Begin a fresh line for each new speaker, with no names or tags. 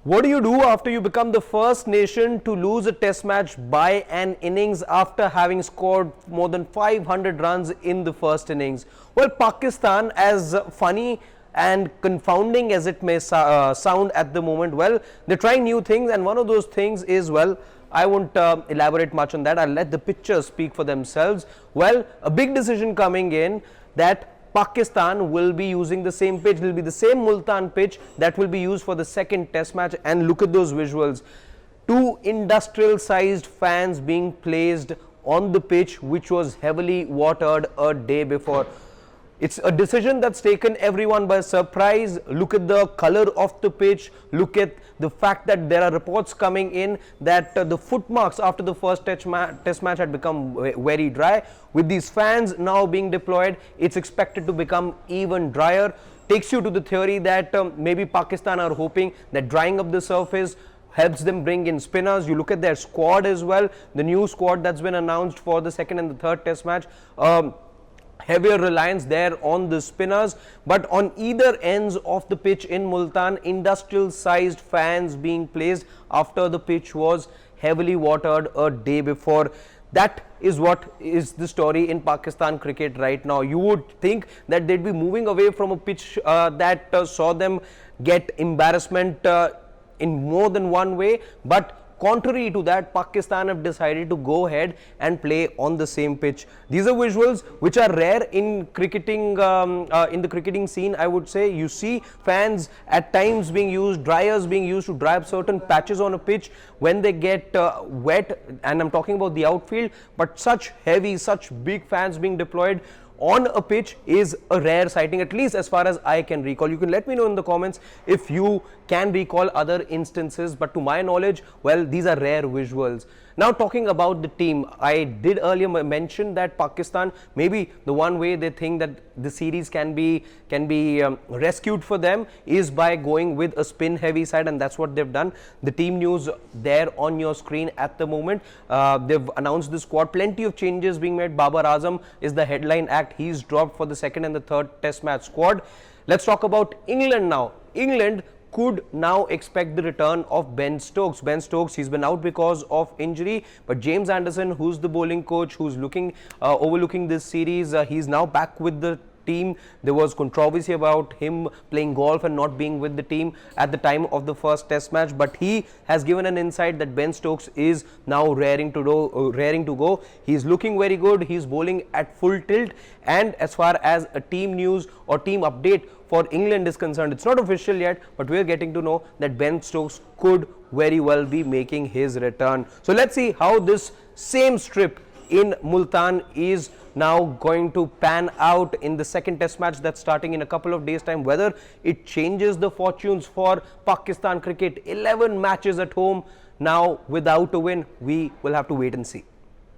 What do you do after you become the first nation to lose a test match by an innings after having scored more than 500 runs in the first innings? Well, Pakistan, as funny and confounding as it may sound at the moment, well, they're trying new things, and one of those things is, well, I won't elaborate much on that. I'll let the pictures speak for themselves. Well, a big decision coming in that Pakistan will be using the same pitch. It will be the same Multan pitch that will be used for the second test match. And look at those visuals. Two industrial sized fans being placed on the pitch, which was heavily watered a day before. It's a decision that's taken everyone by surprise. Look at the color of the pitch. Look at the fact that there are reports coming in that the footmarks after the first test match had become very dry. With these fans now being deployed, it's expected to become even drier. Takes you to the theory that maybe Pakistan are hoping that drying up the surface helps them bring in spinners. You look at their squad as well. The new squad that's been announced for the second and the third test match. Heavier reliance there on the spinners, but on either ends of the pitch in Multan, industrial sized fans being placed after the pitch was heavily watered a day before. That is what is the story in Pakistan cricket right now. You would think that they'd be moving away from a pitch that saw them get embarrassment in more than one way, but contrary to that, Pakistan have decided to go ahead and play on the same pitch. These are visuals which are rare in cricketing, in the cricketing scene, I would say. You see fans at times being used, dryers being used to dry up certain patches on a pitch when they get wet, and I'm talking about the outfield, but such heavy, such big fans being deployed on a pitch is a rare sighting, at least as far as I can recall. You can let me know in the comments if you can recall other instances, but to my knowledge, well, these are rare visuals. Now, talking about the team, I did earlier mention that Pakistan, maybe the one way they think that the series can be rescued for them is by going with a spin heavy side, and that's what they've done. The team news there on your screen at the moment. They've announced the squad, plenty of changes being made. Babar Azam is the headline act. He's dropped for the second and the third test match squad. Let's talk about England now. England could now expect the return of Ben Stokes. Ben Stokes, he's been out because of injury, but James Anderson, who's the bowling coach, who's overlooking this series, he's now back with the team. There was controversy about him playing golf and not being with the team at the time of the first test match, but he has given an insight that Ben Stokes is now raring to go. He's looking very good. He's bowling at full tilt, and as far as a team news or team update for England is concerned, it's not official yet, but we're getting to know that Ben Stokes could very well be making his return. So let's see how this same strip in Multan is now going to pan out in the second test match that's starting in a couple of days' time. Whether it changes the fortunes for Pakistan cricket, 11 matches at home now without a win, we will have to wait and see.